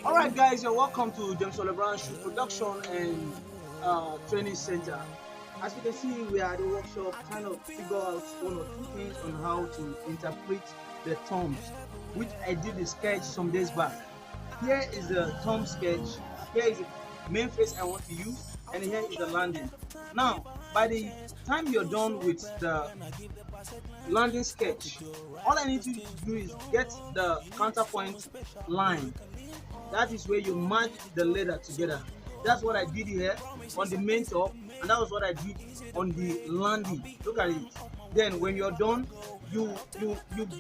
All right, guys, you're welcome to James Oliver Shoe Production and Training Center. As you can see, we are at the workshop trying to figure out one or two things on how to interpret the terms, which I did the sketch some days back. Here is the thumb sketch. Here is the main face I want to use, and here is the landing. Now, by the time you're done with the landing sketch, all I need you to do is get the counterpoint line. That is where you match the leather together. That's what I did here on the main top, and that was what I did on the landing. Look at it. Then when you're done, you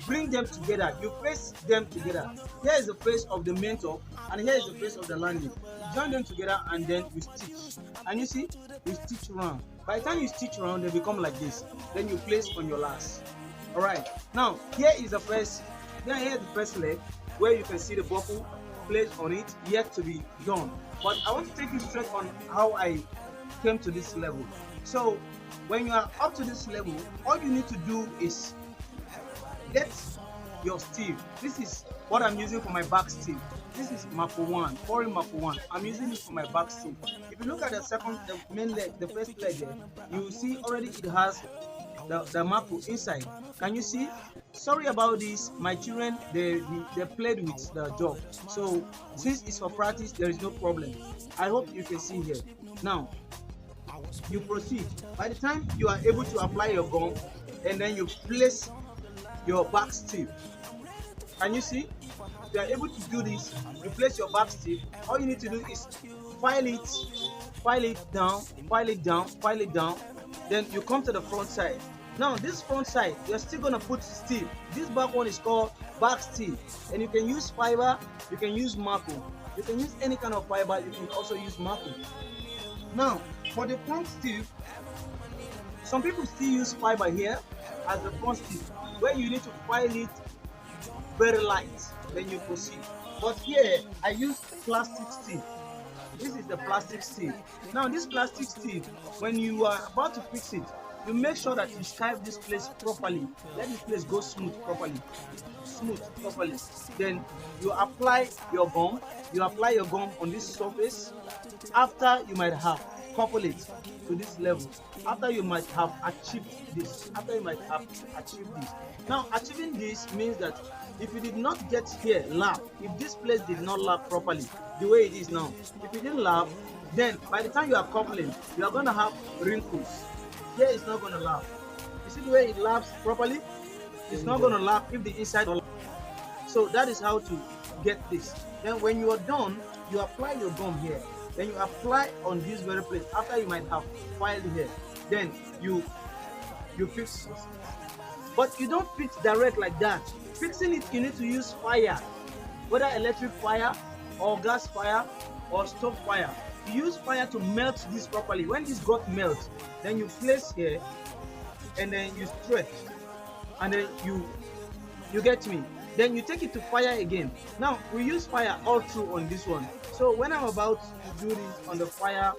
bring them together, you face them together. Here is the face of the main top, and here is the face of the landing. You join them together, and then you stitch. And you see, you stitch around. By the time you stitch around, they become like this. Then you place on your last. All right. Now here is the first. Then here is the first leg, where you can see the buckle placed on it, yet to be done. But I want to take you straight on how I came to this level. So when you are up to this level, all you need to do is get your steel. This is what I'm using for my back steel. This is Mako 1, foreign Mako 1. I'm using it for my back steel. If you look at the main leg, the first leg there, you will see already it has the Mako inside. Can you see? Sorry about this, my children, they played with the job. So since it's for practice, there is no problem. I hope you can see here. Now you proceed. By the time you are able to apply your gum, and then you place your back steel. Can you see? If you are able to do this, you place your back steel. All you need to do is file it down, file it down, file it down. Then you come to the front side. Now this front side, you're still gonna put steel. This back one is called back steel, and you can use fiber, you can use Mako, you can use any kind of fiber, you can also use Mako. Now for the front steel, some people still use fiber here as the front steel, where you need to file it very light, then you proceed. But here I use plastic steel. This is the plastic steel. Now this plastic steel, when you are about to fix it, you make sure that you strive this place properly. Let this place go smooth properly. Then you apply your gum. You apply your gum on this surface. After you might have coupled it to this level. After you might have achieved this. Now achieving this means that if you did not get here lap, if this place did not lap properly, the way it is now, if you didn't lap, then by the time you are coupling, you are going to have wrinkles. Here it's not going to lap. You see the way it laps properly? It's not going to lap if the inside will lap. So that is how to get this. Then when you are done, you apply your gum here. Then you apply on this very place. After you might have filed here, then you fix it. But you don't fix direct like that. Fixing it, you need to use fire, whether electric fire or gas fire or stove fire. You use fire to melt this properly. When this got melt, then you place here, and then you stretch, and then you get me. Then you take it to fire again. Now we use fire all through on this one. So when I'm about to do this on the fire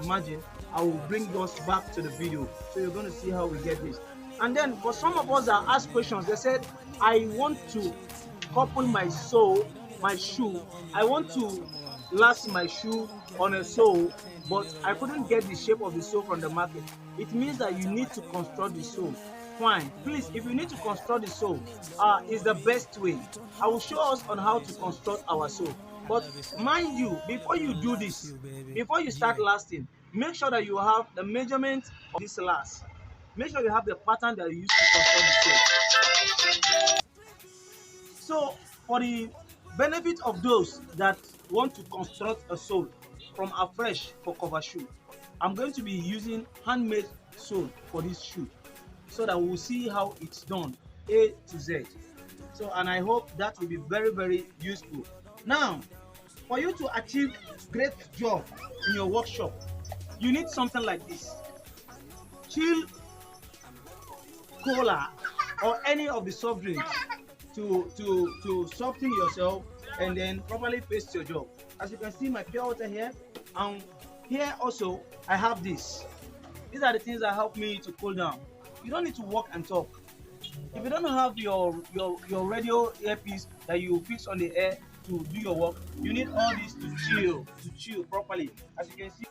margin, I will bring us back to the video. So you're going to see how we get this. And then for some of us that ask questions, they said, I want to couple my sole, my shoe. I want to last my shoe on a sole, but I couldn't get the shape of the sole from the market. It means that you need to construct the sole. Fine, please, if you need to construct the sole, is the best way. I will show us on how to construct our sole. But mind you, before you do this, before you start lasting, make sure that you have the measurement of this last. Make sure you have the pattern that you use to construct the sole. So for the benefit of those that want to construct a sole from afresh for cover shoe, I'm going to be using handmade sole for this shoe, so that we'll see how it's done A to Z. So, and I hope that will be very, very useful. Now, for you to achieve great job in your workshop, you need something like this: chill cola or any of the soft drinks to soften yourself and then properly face your job. As you can see, my pure water here, and here also I have this. These are the things that help me to cool down. You don't need to walk and talk. If you don't have your radio earpiece that you fix on the air to do your work, you need all this to chill properly. As you can see.